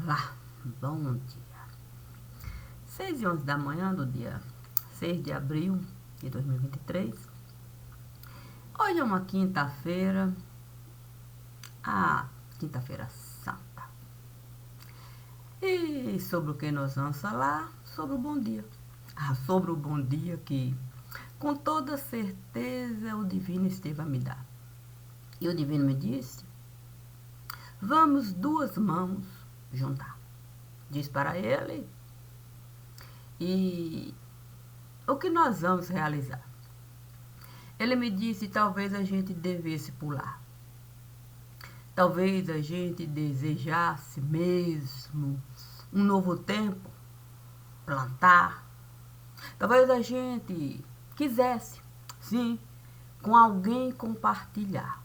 Olá, bom dia. 6h11 da manhã do dia 6 de abril de 2023. Hoje é uma quinta-feira, a quinta-feira santa. E sobre o que nós vamos falar? Sobre o bom dia. Sobre o bom dia que, com toda certeza, o Divino esteve a me dar. E o Divino me disse: vamos duas mãos juntar. Diz para ele. E o que nós vamos realizar? Ele me disse: talvez a gente devesse pular. Talvez a gente desejasse mesmo um novo tempo, plantar. Talvez a gente quisesse, sim, com alguém compartilhar.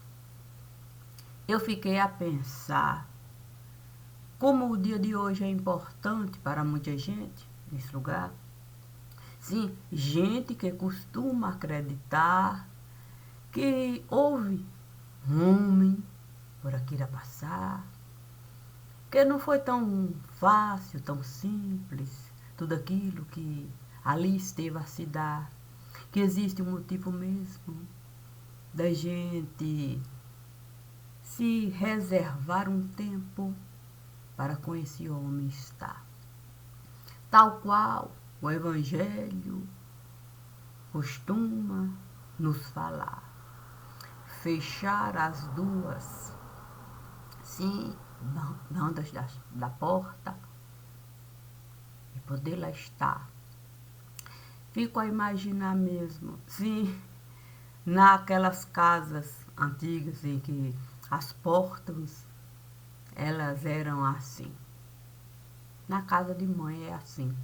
Eu fiquei a pensar como o dia de hoje é importante para muita gente nesse lugar. Sim, gente que costuma acreditar que houve um homem por aqui irá passar, que não foi tão fácil, tão simples, tudo aquilo que ali esteve a se dar, que existe um motivo mesmo da gente se reservar um tempo para com esse homem estar. Tal qual o Evangelho costuma nos falar. Fechar as duas, sim, bandas da porta e poder lá estar. Fico a imaginar mesmo, sim, naquelas casas antigas em que as portas, elas eram assim. Na casa de mãe é assim.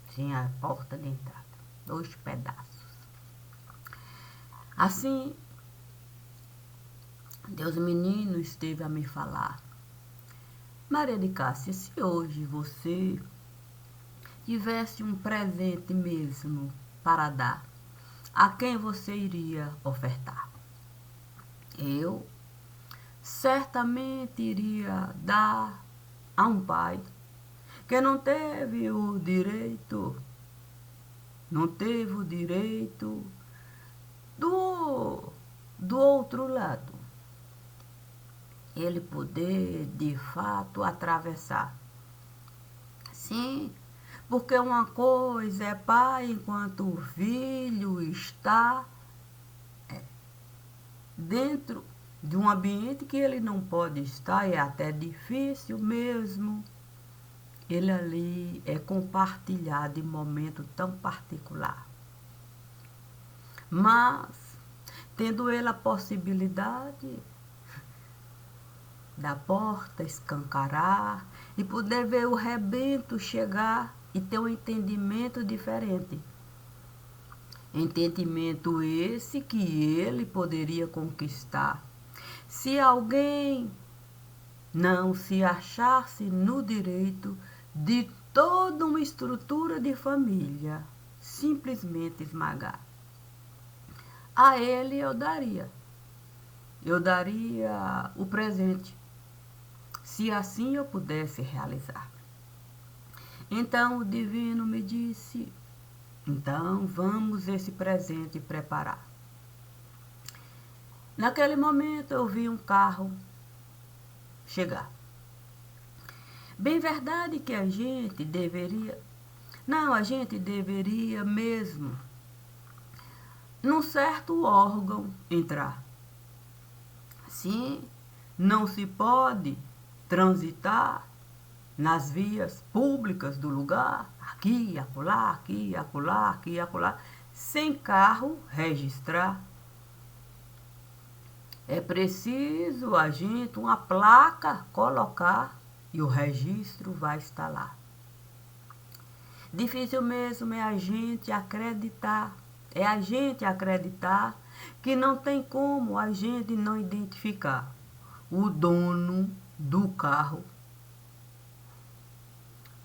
Tinha a porta de entrada, 2 pedaços. Assim, Deus menino esteve a me falar: Maria de Cássia, se hoje você tivesse um presente mesmo para dar, a quem você iria ofertar? Eu certamente iria dar a um pai que não teve o direito do outro lado, ele poder de fato atravessar. Sim, porque uma coisa é pai enquanto o filho está dentro de um ambiente que ele não pode estar, é até difícil mesmo. Ele ali é compartilhado em momento tão particular. Mas, tendo ele a possibilidade da porta escancarar e poder ver o rebento chegar e ter um entendimento diferente. Entendimento esse que ele poderia conquistar. Se alguém não se achasse no direito de toda uma estrutura de família, simplesmente esmagar. A ele eu daria o presente, se assim eu pudesse realizar. Então o Divino me disse: então vamos esse presente preparar. Naquele momento eu vi um carro chegar. Bem verdade que a gente deveria mesmo num certo órgão entrar. Sim, não se pode transitar nas vias públicas do lugar, aqui, acolá, aqui, acolá, aqui, acolá, sem carro registrar. É preciso a gente uma placa colocar e o registro vai estar lá. Difícil mesmo é a gente acreditar que não tem como a gente não identificar o dono do carro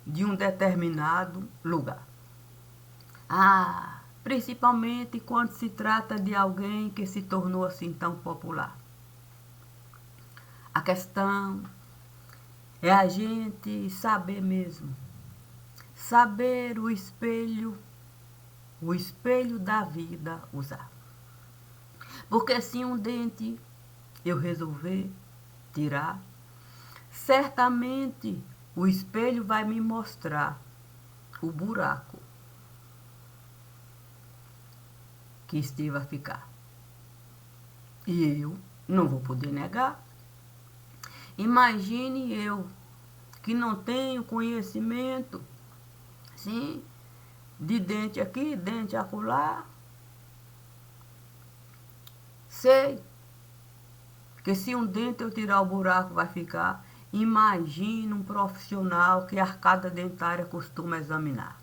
de um determinado lugar. Principalmente quando se trata de alguém que se tornou assim tão popular. A questão É a gente saber mesmo. Saber o espelho da vida usar. Porque se um dente eu resolver tirar, certamente o espelho vai me mostrar o buraco que esteve a ficar. E eu não vou poder negar. Imagine eu, que não tenho conhecimento, sim, de dente aqui, dente acolá. Sei que se um dente eu tirar o buraco vai ficar. Imagine um profissional que a arcada dentária costuma examinar.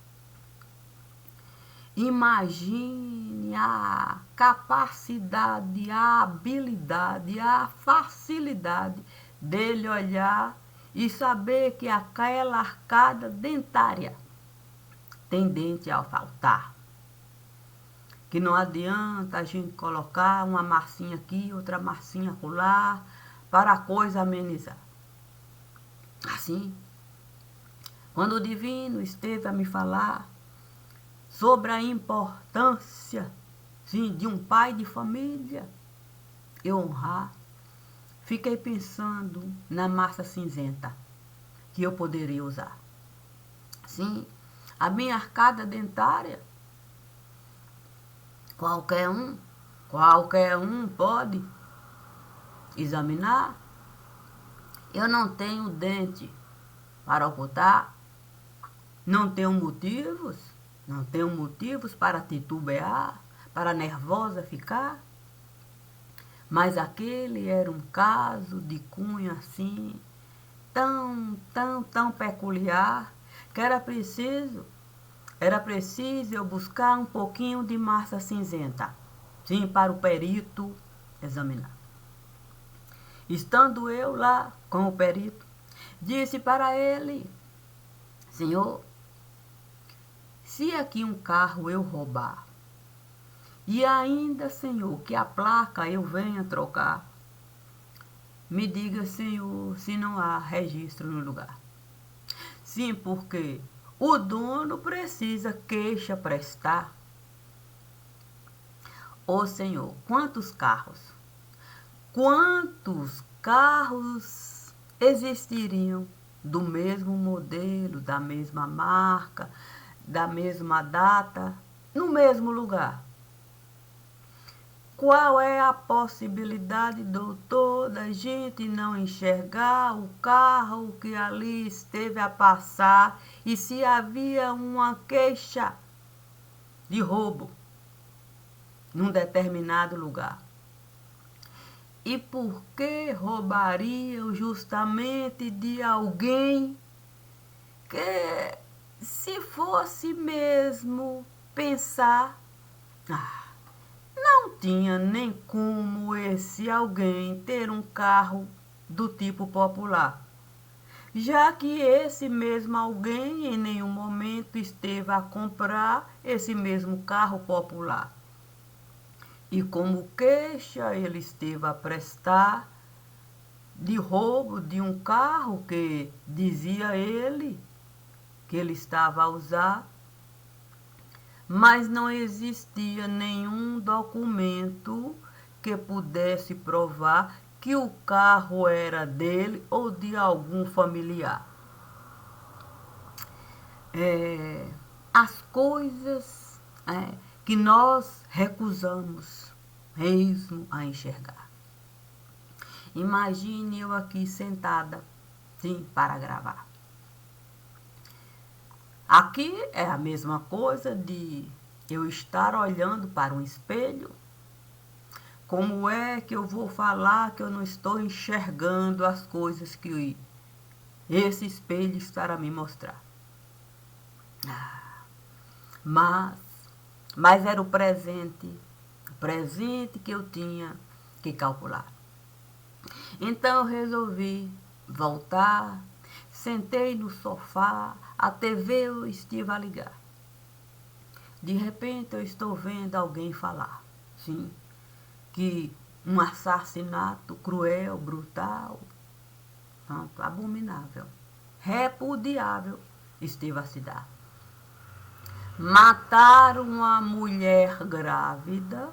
Imagine a capacidade, a habilidade, a facilidade dele olhar e saber que aquela arcada dentária tem dente a faltar. Que não adianta a gente colocar uma massinha aqui, outra massinha acolá, para a coisa amenizar. Assim, quando o divino esteve a me falar sobre a importância, sim, de um pai de família, eu honrar, fiquei pensando na massa cinzenta que eu poderia usar. Sim, a minha arcada dentária, qualquer um pode examinar. Eu não tenho dente para ocultar, não tenho motivos para titubear, para nervosa ficar. Mas aquele era um caso de cunho assim, tão peculiar, que era preciso eu buscar um pouquinho de massa cinzenta, sim, para o perito examinar. Estando eu lá com o perito, disse para ele: Senhor, se aqui um carro eu roubar, e ainda, Senhor, que a placa eu venha trocar, me diga, Senhor, se não há registro no lugar. Sim, porque o dono precisa queixa prestar. Ô Senhor, quantos carros existiriam do mesmo modelo, da mesma marca, da mesma data, no mesmo lugar? Qual é a possibilidade, doutor, da gente não enxergar o carro que ali esteve a passar e se havia uma queixa de roubo num determinado lugar? E por que roubariam justamente de alguém que, se fosse mesmo pensar, não tinha nem como esse alguém ter um carro do tipo popular, já que esse mesmo alguém em nenhum momento esteve a comprar esse mesmo carro popular. E como queixa ele esteve a prestar de roubo de um carro que dizia ele que ele estava a usar, mas não existia nenhum documento que pudesse provar que o carro era dele ou de algum familiar. As coisas que nós recusamos mesmo a enxergar. Imagine eu aqui sentada, sim, para gravar. Aqui é a mesma coisa de eu estar olhando para um espelho. Como é que eu vou falar que eu não estou enxergando as coisas que esse espelho está a me mostrar? Mas era o presente que eu tinha que calcular. Então eu resolvi voltar, sentei no sofá, a TV eu estive a ligar. De repente eu estou vendo alguém falar, sim, que um assassinato cruel, brutal, Pronto, abominável, repudiável esteve a cidade. Mataram uma mulher grávida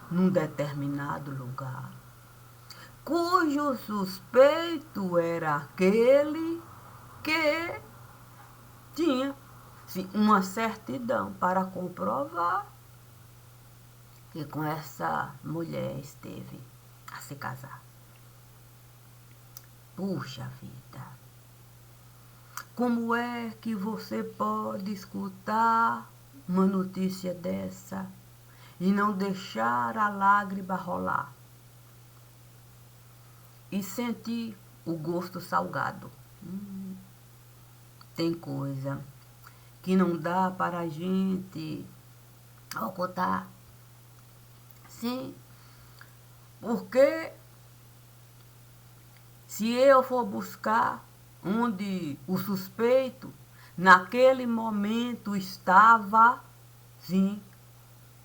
num determinado lugar, cujo suspeito era aquele que tinha uma certidão para comprovar que com essa mulher esteve a se casar. Puxa vida, como é que você pode escutar uma notícia dessa e não deixar a lágrima rolar e sentir o gosto salgado? Tem coisa que não dá para a gente ocultar. Sim, porque se eu for buscar onde o suspeito naquele momento estava, sim,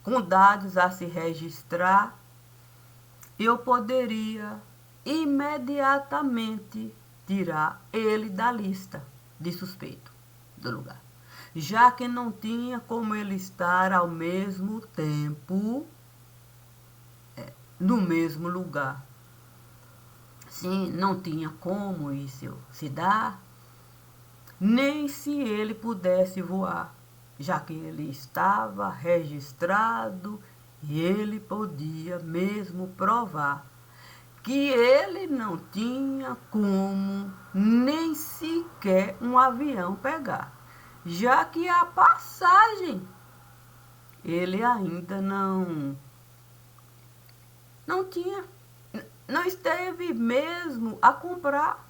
com dados a se registrar, eu poderia imediatamente tirar ele da lista de suspeito do lugar, já que não tinha como ele estar ao mesmo tempo no mesmo lugar. Sim, não tinha como isso se dar, nem se ele pudesse voar, já que ele estava registrado e ele podia mesmo provar que ele não tinha como nem sequer um avião pegar, já que a passagem ele ainda não tinha, não esteve mesmo a comprar.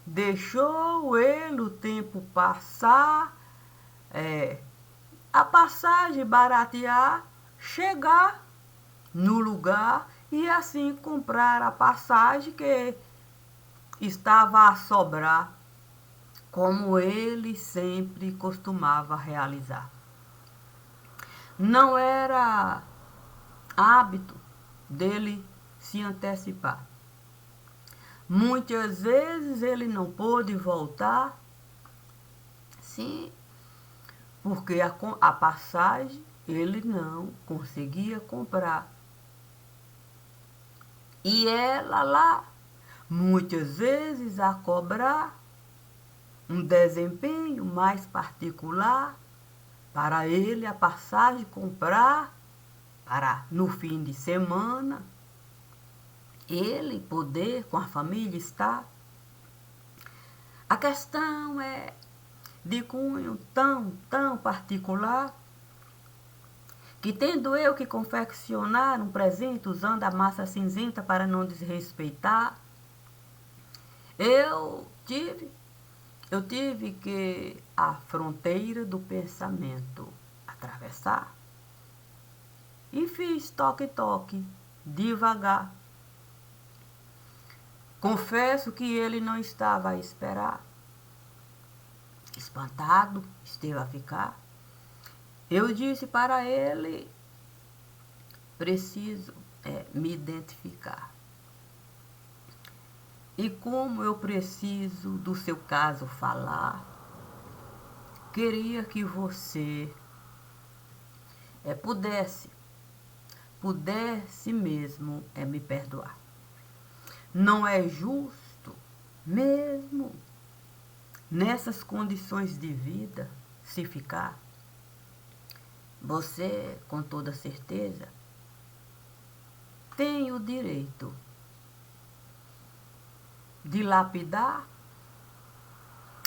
Deixou ele o tempo passar, a passagem baratear, chegar no lugar e assim comprar a passagem que estava a sobrar, como ele sempre costumava realizar. Não era hábito dele se antecipar. Muitas vezes ele não pôde voltar, sim, porque a passagem ele não conseguia comprar. E ela lá, muitas vezes a cobrar um desempenho mais particular para ele a passagem comprar para no fim de semana ele poder com a família estar. A questão é de cunho tão particular que tendo eu que confeccionar um presente usando a massa cinzenta para não desrespeitar, eu tive que a fronteira do pensamento atravessar e fiz toque-toque, devagar. Confesso que ele não estava a esperar. Espantado, esteve a ficar. Eu disse para ele, preciso me identificar. E como eu preciso do seu caso falar, queria que você pudesse mesmo me perdoar. Não é justo, mesmo nessas condições de vida, se ficar. Você, com toda certeza, tem o direito de lapidar,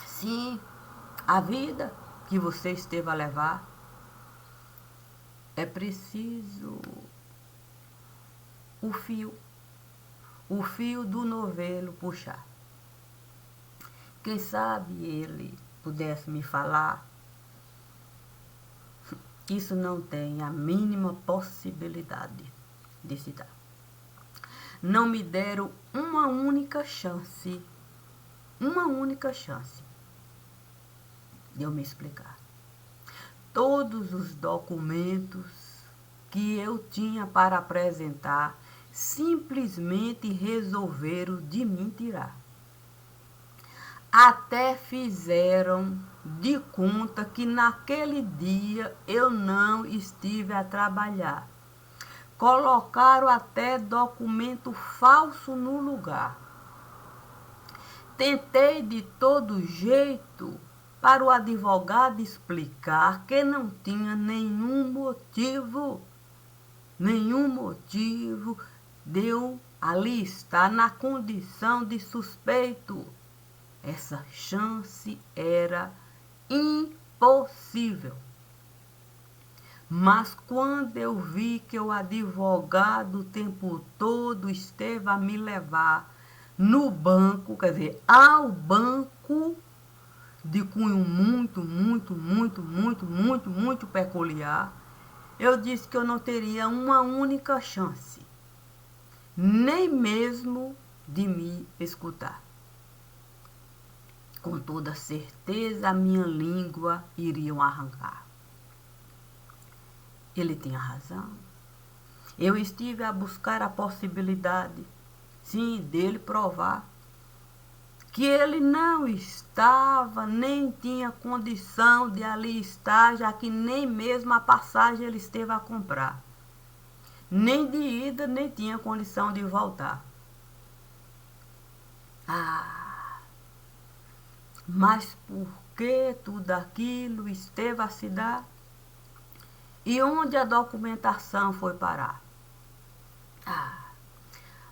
sim, a vida que você esteve a levar. É preciso o fio do novelo puxar. Quem sabe ele pudesse me falar, isso não tem a mínima possibilidade de se dar. Não me deram uma única chance de eu me explicar. Todos os documentos que eu tinha para apresentar simplesmente resolveram de me tirar. Até fizeram de conta que naquele dia eu não estive a trabalhar. Colocaram até documento falso no lugar. Tentei de todo jeito para o advogado explicar que não tinha nenhum motivo de eu ali estar na condição de suspeito. Essa chance era impossível. Mas quando eu vi que o advogado o tempo todo esteve a me levar no banco, quer dizer, ao banco de cunho muito peculiar, eu disse que eu não teria uma única chance, nem mesmo de me escutar. Com toda certeza, a minha língua iriam arrancar. Ele tinha razão. Eu estive a buscar a possibilidade, sim, dele provar que ele não estava, nem tinha condição de ali estar, já que nem mesmo a passagem ele esteve a comprar. Nem de ida, nem tinha condição de voltar. Mas por que tudo aquilo esteve a se dar? E onde a documentação foi parar?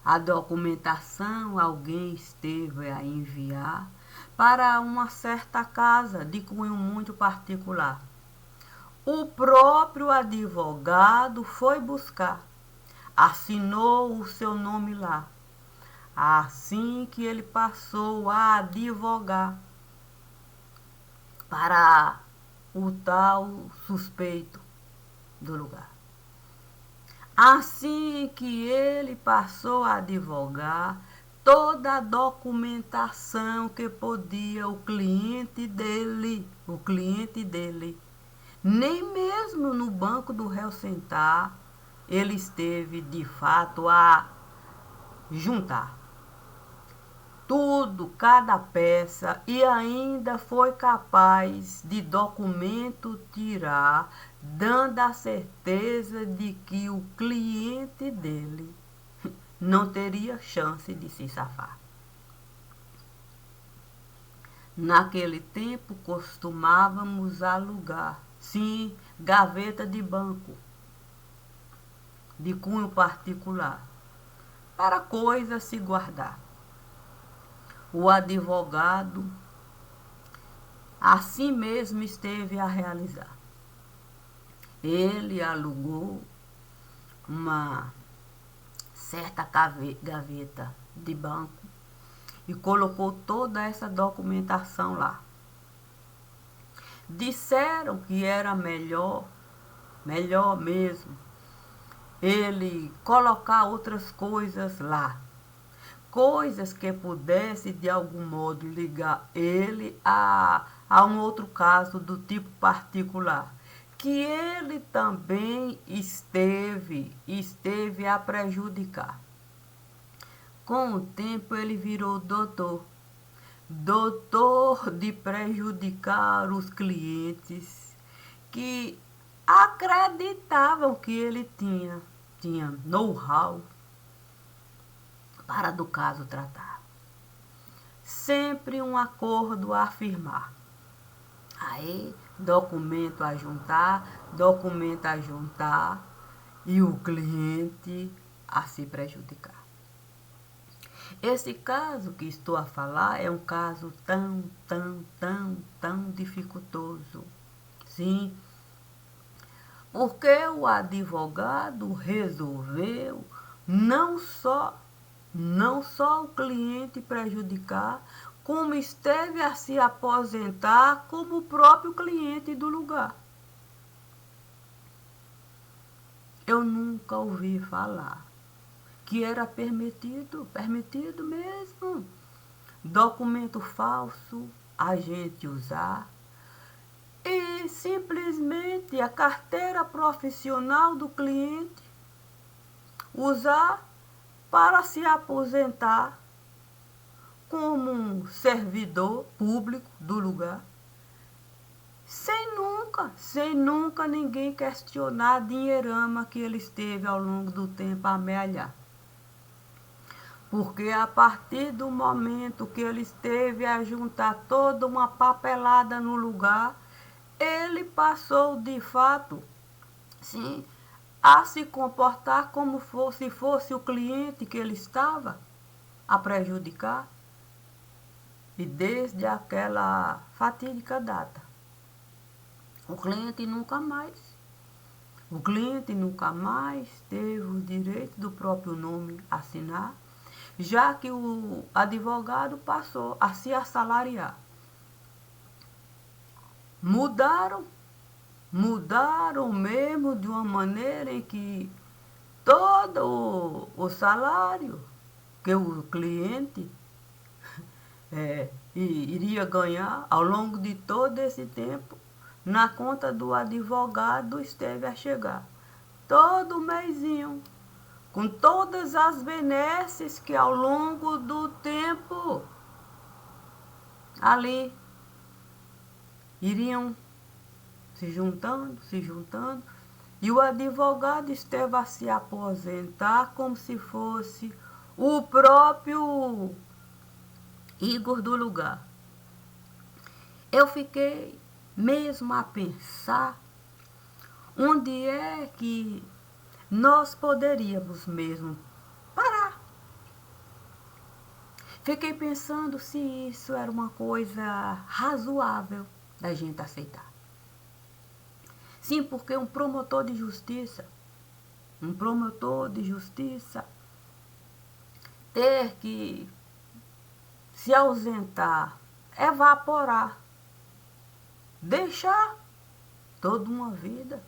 A documentação alguém esteve a enviar para uma certa casa de cunho muito particular. O próprio advogado foi buscar, assinou o seu nome lá. Assim que ele passou a advogar para o tal suspeito do lugar. Assim que ele passou a advogar, toda a documentação que podia o cliente dele, nem mesmo no banco do réu sentar, ele esteve de fato a juntar tudo, cada peça, e ainda foi capaz de documento tirar, dando a certeza de que o cliente dele não teria chance de se safar. Naquele tempo costumávamos alugar, sim, gaveta de banco, de cunho particular, para coisa se guardar. O advogado assim mesmo esteve a realizar. Ele alugou uma certa gaveta de banco e colocou toda essa documentação lá. Disseram que era melhor mesmo, ele colocar outras coisas lá. Coisas que pudesse de algum modo ligar ele a um outro caso do tipo particular, que ele também esteve a prejudicar. Com o tempo ele virou doutor de prejudicar os clientes que acreditavam que ele tinha know-how para do caso tratar. Sempre um acordo a firmar. Aí, documento a juntar, e o cliente a se prejudicar. Esse caso que estou a falar é um caso tão dificultoso. Sim, porque o advogado resolveu não só o cliente prejudicar, como esteve a se aposentar como o próprio cliente do lugar. Eu nunca ouvi falar que era permitido mesmo, documento falso a gente usar e simplesmente a carteira profissional do cliente usar para se aposentar como um servidor público do lugar, sem nunca ninguém questionar a dinheirama que ele esteve ao longo do tempo a amealhar. Porque a partir do momento que ele esteve a juntar toda uma papelada no lugar, ele passou de fato, sim, a se comportar como se fosse o cliente que ele estava a prejudicar. E desde aquela fatídica data, o cliente nunca mais teve o direito do próprio nome assinar, já que o advogado passou a se assalariar. Mudaram mesmo de uma maneira em que todo o salário que o cliente iria ganhar ao longo de todo esse tempo, na conta do advogado esteve a chegar. Todo mêsinho, com todas as benesses que ao longo do tempo ali iriam se juntando, e o advogado esteve a se aposentar como se fosse o próprio Igor do lugar. Eu fiquei mesmo a pensar onde é que nós poderíamos mesmo parar. Fiquei pensando se isso era uma coisa razoável da gente aceitar. Sim, porque um promotor de justiça ter que se ausentar, evaporar, deixar toda uma vida,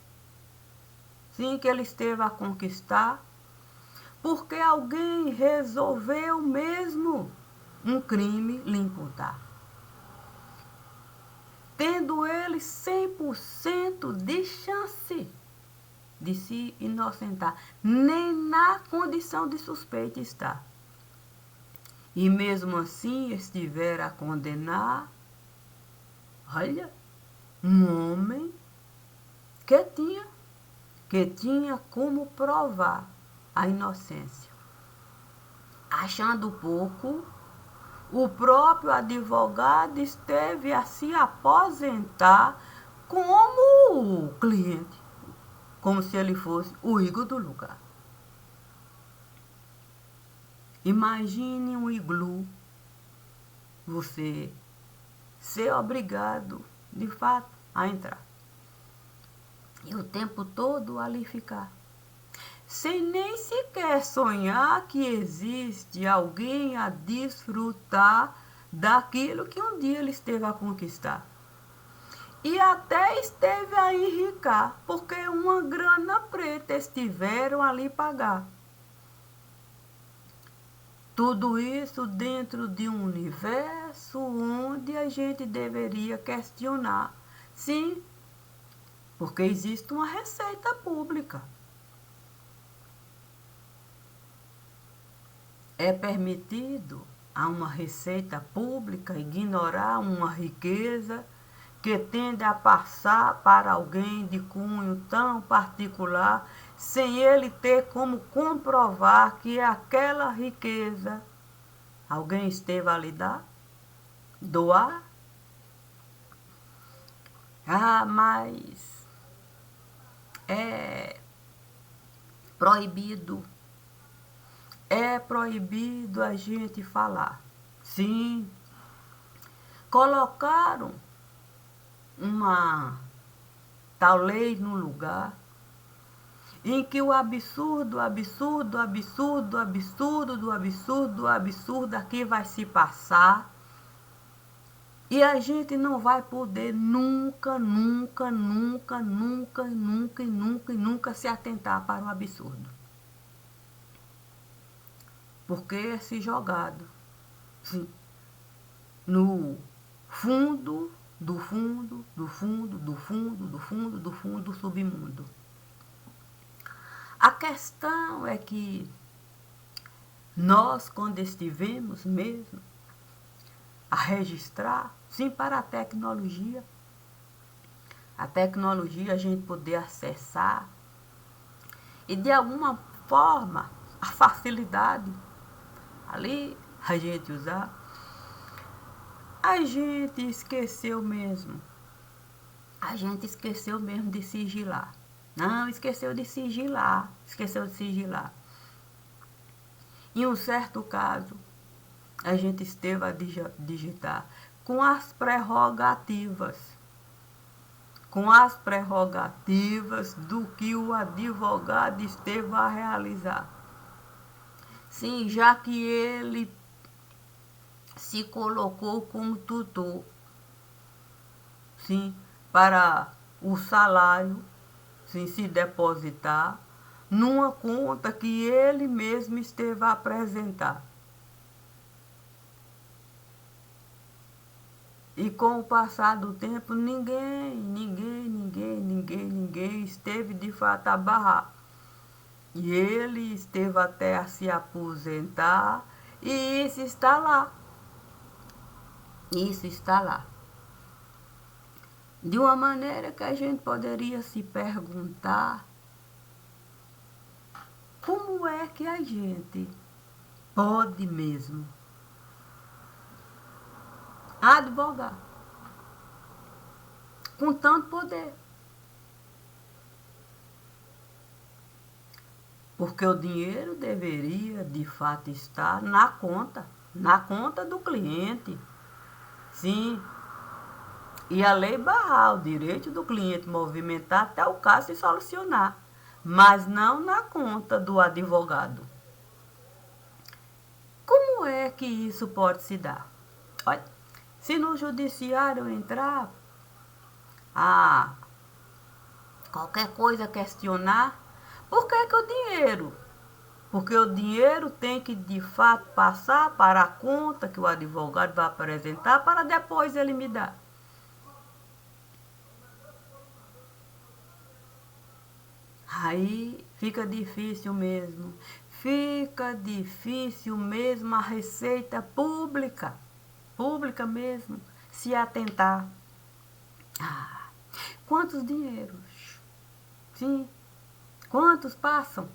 sim, que ele esteve a conquistar, porque alguém resolveu mesmo um crime lhe imputar, tendo ele 100% de chance de se inocentar, nem na condição de suspeito está. E mesmo assim estiver a condenar, olha, um homem que tinha como provar a inocência. Achando pouco, o próprio advogado esteve a se aposentar como cliente, como se ele fosse o Igor do lugar. Imagine um iglu, você ser obrigado, de fato, a entrar. E o tempo todo ali ficar. Sem nem sequer sonhar que existe alguém a desfrutar daquilo que um dia ele esteve a conquistar. E até esteve a enricar, porque uma grana preta estiveram ali pagar. Tudo isso dentro de um universo onde a gente deveria questionar. Sim, porque existe uma receita pública. É permitido a uma receita pública ignorar uma riqueza que tende a passar para alguém de cunho tão particular, sem ele ter como comprovar que aquela riqueza alguém esteve a lhe doar? Mas é proibido a gente falar. Sim, colocaram uma tal lei no lugar em que o absurdo aqui vai se passar e a gente não vai poder nunca se atentar para o absurdo. Porque é se jogado, sim, no fundo do submundo. A questão é que Nós, quando estivemos mesmo a registrar, sim, para a tecnologia a gente poder acessar e de alguma forma a facilidade ali a gente usar, a gente esqueceu mesmo. A gente esqueceu mesmo de sigilar. Não, esqueceu de sigilar. Esqueceu de sigilar. Em um certo caso, a gente esteve a digitar com as prerrogativas. Com as prerrogativas do que o advogado esteve a realizar. Sim, já que ele se colocou como tutor. Sim, para o salário, sim, se depositar numa conta que ele mesmo esteve a apresentar. E com o passar do tempo, ninguém esteve de fato a barrar. E ele esteve até a se aposentar, e isso está lá. Isso está lá. De uma maneira que a gente poderia se perguntar como é que a gente pode mesmo advogar com tanto poder. Porque o dinheiro deveria de fato estar na conta do cliente. Sim. E a lei barrar o direito do cliente movimentar até o caso se solucionar, mas não na conta do advogado. Como é que isso pode se dar? Olha, se no judiciário entrar qualquer coisa questionar, por que o dinheiro? Porque o dinheiro tem que de fato passar para a conta que o advogado vai apresentar para depois ele me dar. Aí fica difícil mesmo. Fica difícil mesmo a receita pública mesmo, se atentar. Quantos dinheiros? Sim, quantos passam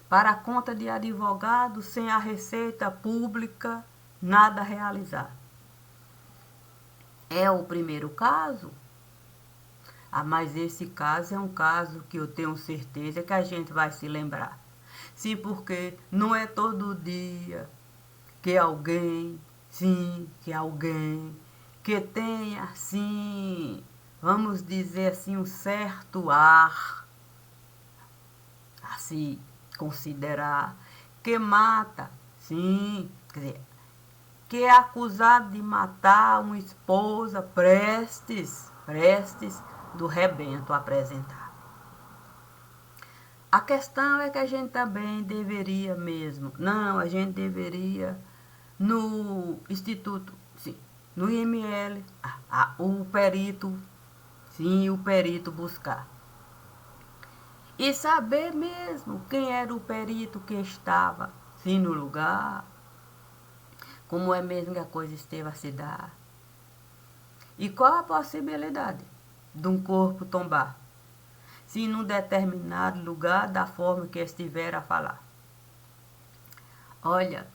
para a conta de advogado sem a receita pública nada realizar? É o primeiro caso? Mas esse caso é um caso que eu tenho certeza que a gente vai se lembrar. Sim, porque não é todo dia que alguém, sim, que tenha, sim, vamos dizer assim, um certo ar a se considerar, que mata, sim, quer dizer, que é acusado de matar uma esposa prestes do rebento a apresentar. A questão é que a gente também deveria mesmo, não, a gente deveria no Instituto, sim, no IML, o perito, sim, o perito buscar. E saber mesmo quem era o perito que estava, sim, no lugar, como é mesmo que a coisa esteve a se dar. E qual a possibilidade de um corpo tombar, se num determinado lugar da forma que estiver a falar? Olha,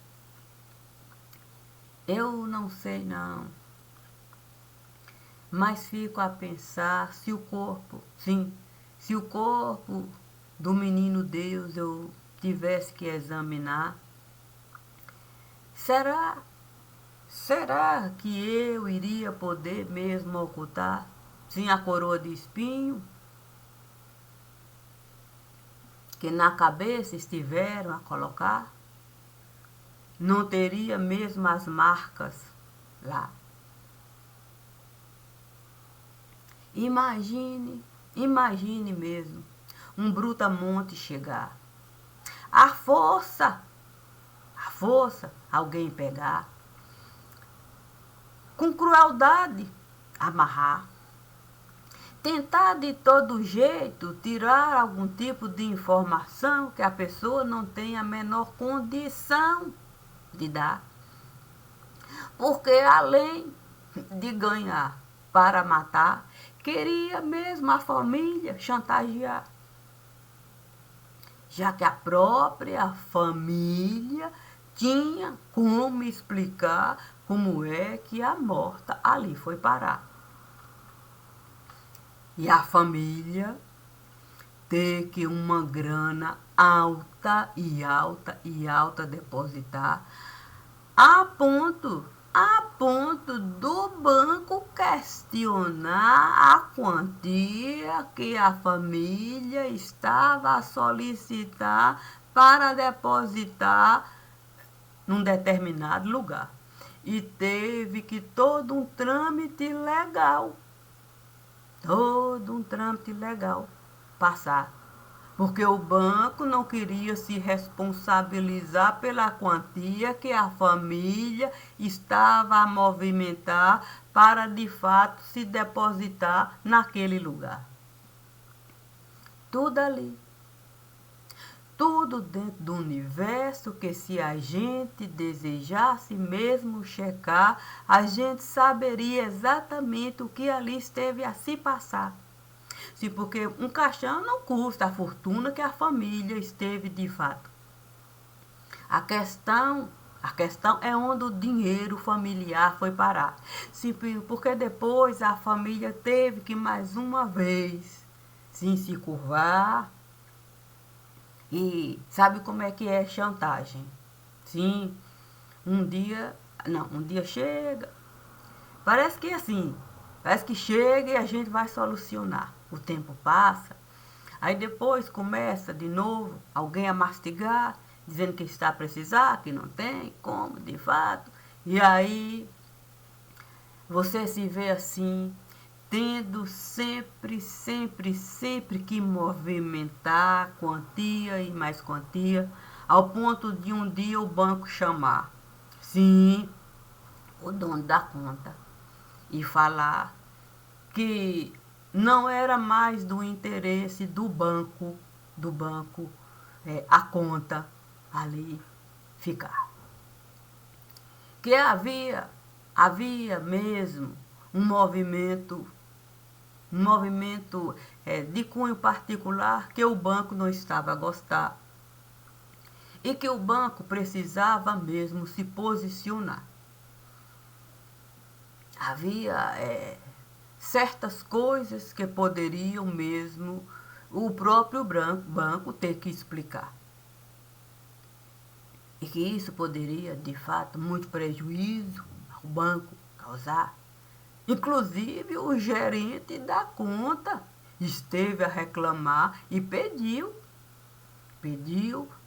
eu não sei não, mas fico a pensar se o corpo, sim, se o corpo do menino Deus eu tivesse que examinar, será que eu iria poder mesmo ocultar, sim, a coroa de espinho que na cabeça estiveram a colocar? Não teria mesmo as marcas lá. Imagine mesmo um brutamonte chegar. A força, alguém pegar. Com crueldade, amarrar. tentar de todo jeito tirar algum tipo de informação que a pessoa não tem a menor condição de dar. Porque além de ganhar para matar, queria mesmo a família chantagear. Já que a própria família tinha como explicar como é que a morta ali foi parar. E a família ter que uma grana alta e alta e alta depositar a ponto do banco questionar a quantia que a família estava a solicitar para depositar num determinado lugar. E teve que todo um trâmite legal passar. Porque o banco não queria se responsabilizar pela quantia que a família estava a movimentar para de fato se depositar naquele lugar. Tudo ali. Tudo dentro do universo que, se a gente desejasse mesmo checar, a gente saberia exatamente o que ali esteve a se passar. Sim, porque um caixão não custa a fortuna que a família esteve de fato. A questão é onde o dinheiro familiar foi parar. Sim, porque depois a família teve que mais uma vez sim, se curvar. E sabe como é que é chantagem? Sim, um dia chega. Parece que assim, parece que chega e a gente vai solucionar. O tempo passa, aí depois começa de novo alguém a mastigar, dizendo que está a precisar, que não tem como, de fato. E aí você se vê assim, tendo sempre que movimentar quantia e mais quantia, ao ponto de um dia o banco chamar, sim, o dono da conta, e falar que não era mais do interesse do banco, a conta ali ficar. Que havia mesmo um movimento de cunho particular que o banco não estava a gostar e que o banco precisava mesmo se posicionar. Havia certas coisas que poderiam mesmo o próprio banco ter que explicar. E que isso poderia, de fato, muito prejuízo ao banco causar. Inclusive, o gerente da conta esteve a reclamar e pediu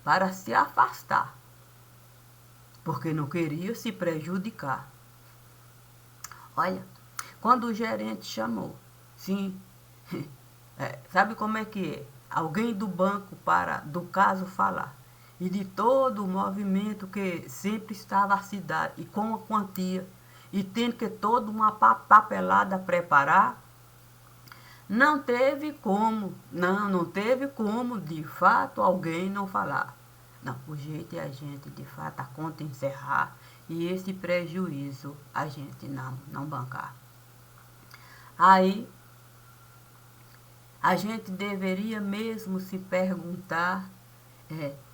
para se afastar, porque não queria se prejudicar. Olha, quando o gerente chamou, sim, sabe como é que é? Alguém do banco para do caso falar. E de todo o movimento que sempre estava a se dar, e com a quantia, e tendo que toda uma papelada preparar, não teve como, de fato, alguém não falar. Não, o jeito é a gente, de fato, a conta encerrar e esse prejuízo a gente não bancar. Aí, a gente deveria mesmo se perguntar,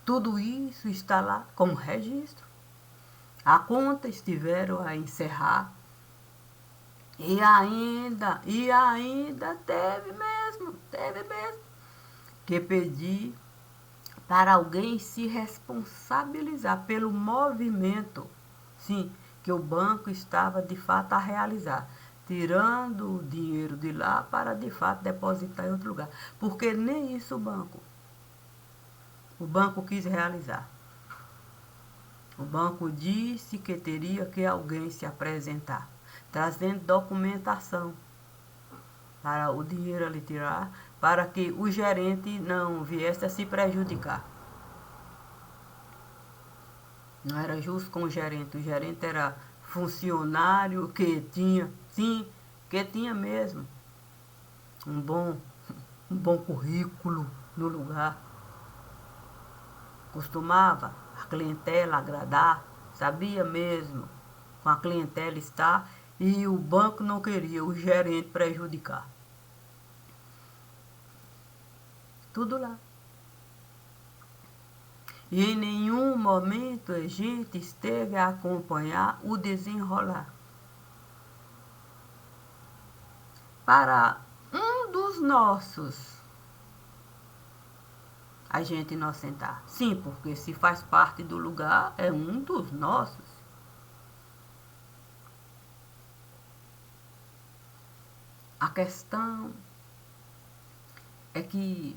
tudo isso está lá como registro? A conta estiveram a encerrar e ainda teve mesmo que pedir para alguém se responsabilizar pelo movimento, sim, que o banco estava de fato a realizar, tirando o dinheiro de lá para de fato depositar em outro lugar, porque nem isso o banco quis realizar. O banco disse que teria que alguém se apresentar, trazendo documentação para o dinheiro ali tirar, para que o gerente não viesse a se prejudicar. Não era justo com o gerente era funcionário que tinha, sim, que tinha mesmo um bom, um bom currículo no lugar. Costumava a clientela agradar, sabia mesmo com a clientela estar e o banco não queria o gerente prejudicar. Tudo lá. E em nenhum momento a gente esteve a acompanhar o desenrolar. Para um dos nossos, a gente inocentar. Sim, porque se faz parte do lugar, é um dos nossos. A questão é que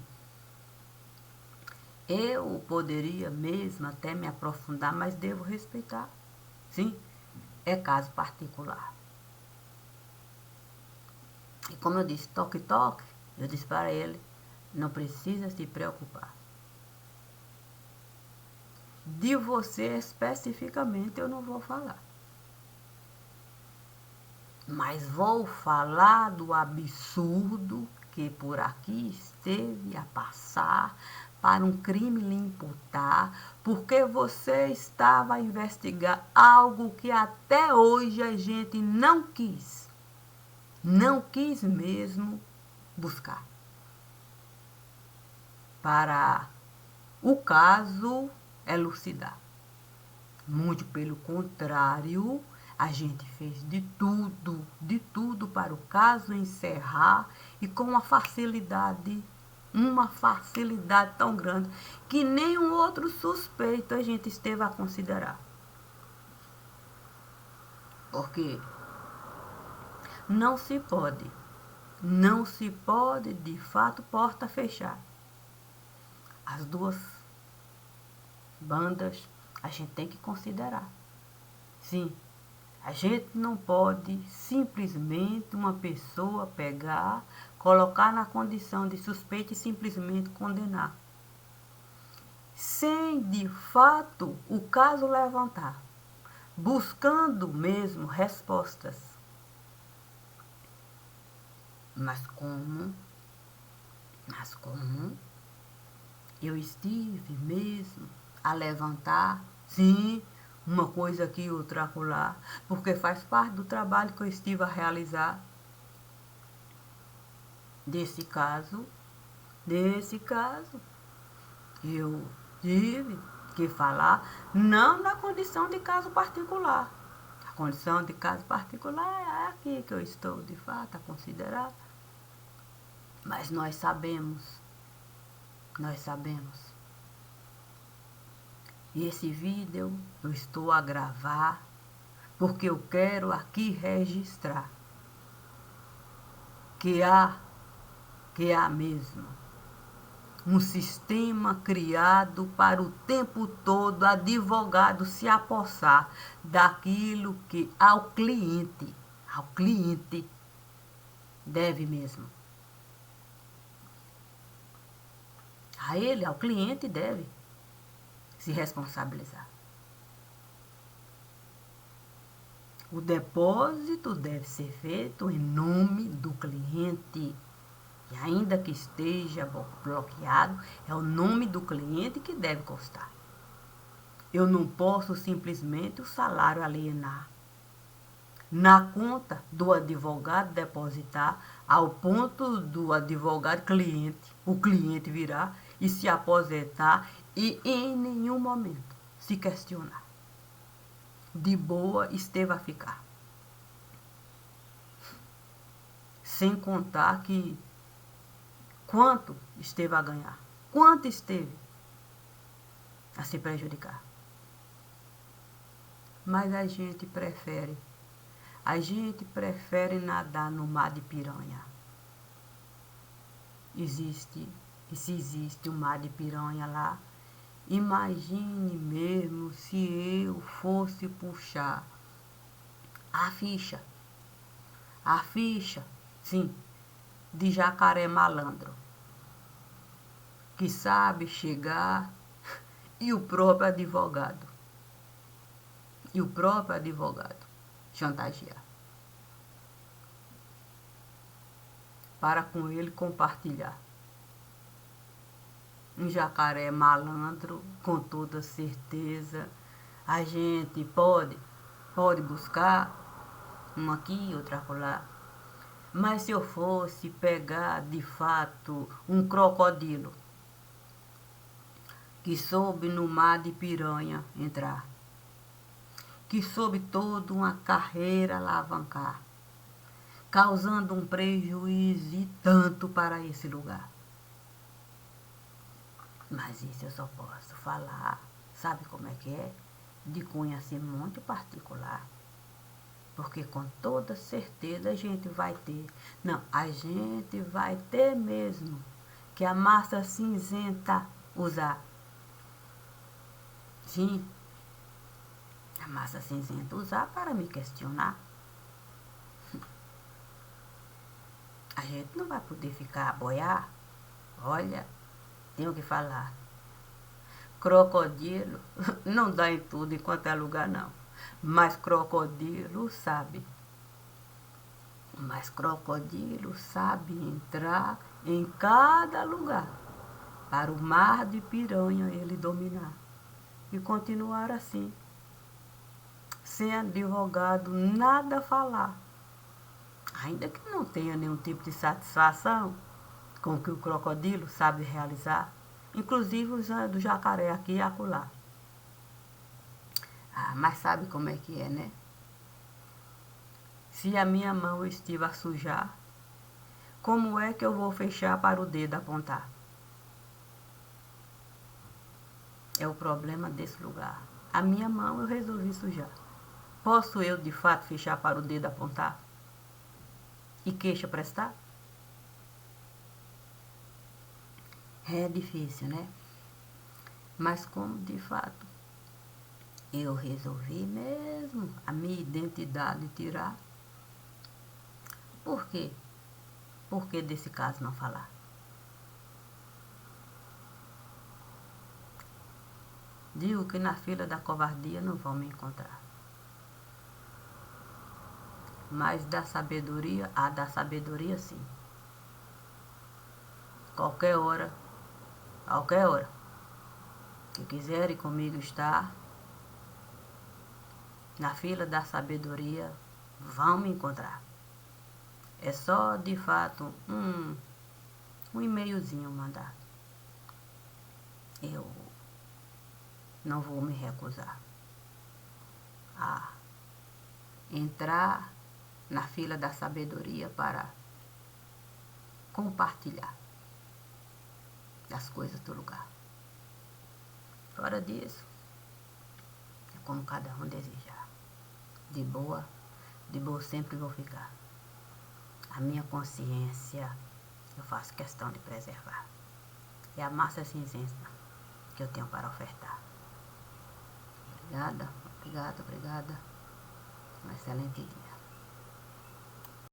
eu poderia mesmo até me aprofundar, mas devo respeitar. Sim, é caso particular. E como eu disse, toque, toque, eu disse para ele, não precisa se preocupar. De você especificamente eu não vou falar. Mas vou falar do absurdo que por aqui esteve a passar para um crime lhe imputar, porque você estava a investigar algo que até hoje a gente não quis mesmo buscar. Para o caso elucidar. Muito pelo contrário, a gente fez de tudo para o caso encerrar e com uma facilidade tão grande que nenhum outro suspeito a gente esteve a considerar. Porque não se pode de fato porta fechar. As duas bandas a gente tem que considerar. Sim, a gente não pode simplesmente uma pessoa pegar, colocar na condição de suspeita e simplesmente condenar. Sem de fato o caso levantar, buscando mesmo respostas. Mas como eu estive mesmo a levantar, sim, uma coisa aqui, outra acolá, porque faz parte do trabalho que eu estive a realizar. Nesse caso, eu tive que falar, não na condição de caso particular. A condição de caso particular é aqui que eu estou, de fato, a considerar. Mas nós sabemos. E esse vídeo eu estou a gravar porque eu quero aqui registrar que há mesmo um sistema criado para o tempo todo advogado se apossar daquilo que ao cliente deve mesmo. Ao cliente deve se responsabilizar. O depósito deve ser feito em nome do cliente. E ainda que esteja bloqueado, é o nome do cliente que deve constar. Eu não posso simplesmente o salário alienar na conta do advogado depositar ao ponto do advogado cliente, o cliente virar e se aposentar e em nenhum momento se questionar. De boa esteve a ficar. Sem contar que quanto esteve a ganhar, quanto esteve a se prejudicar. Mas a gente prefere nadar no mar de piranha. E se existe um mar de piranha lá, imagine mesmo se eu fosse puxar a ficha, sim, de jacaré malandro, que sabe chegar, e o próprio advogado chantagear. para com ele compartilhar. Um jacaré malandro, com toda certeza, a gente pode buscar uma aqui, outra acolá. Mas se eu fosse pegar de fato um crocodilo que soube no mar de piranha entrar, que soube toda uma carreira alavancar, causando um prejuízo e tanto para esse lugar. Mas isso eu só posso falar, sabe como é que é? De cunho assim muito particular. Porque com toda certeza a gente vai ter. Não, a gente vai ter mesmo que a massa cinzenta usar. Sim, a massa cinzenta usar para me questionar. A gente não vai poder ficar a boiar. Olha, tenho que falar. Crocodilo não dá em tudo enquanto é lugar não. Mas crocodilo sabe. Mas crocodilo sabe entrar em cada lugar. Para o mar de piranha ele dominar. E continuar assim. Sem advogado nada falar. Ainda que não tenha nenhum tipo de satisfação com o que o crocodilo sabe realizar. Inclusive usando do jacaré aqui e acolá. Ah, mas sabe como é que é, né? Se a minha mão estiver a sujar, como é que eu vou fechar para o dedo apontar? É o problema desse lugar. A minha mão eu resolvi sujar. Posso eu, de fato, fechar para o dedo apontar? E queixa prestar? É difícil, né? Mas como, de fato, eu resolvi mesmo a minha identidade tirar. Por quê? Por que desse caso não falar? Digo que na fila da covardia não vão me encontrar. Mas da sabedoria, da sabedoria sim. Qualquer hora que quiserem comigo estar, na fila da sabedoria, vão me encontrar. É só, de fato, um e-mailzinho mandar. Eu não vou me recusar a entrar na fila da sabedoria para compartilhar as coisas do lugar. Fora disso, é como cada um desejar. De boa sempre vou ficar. A minha consciência eu faço questão de preservar. É a massa cinzenta que eu tenho para ofertar. Obrigada. Um excelente dia.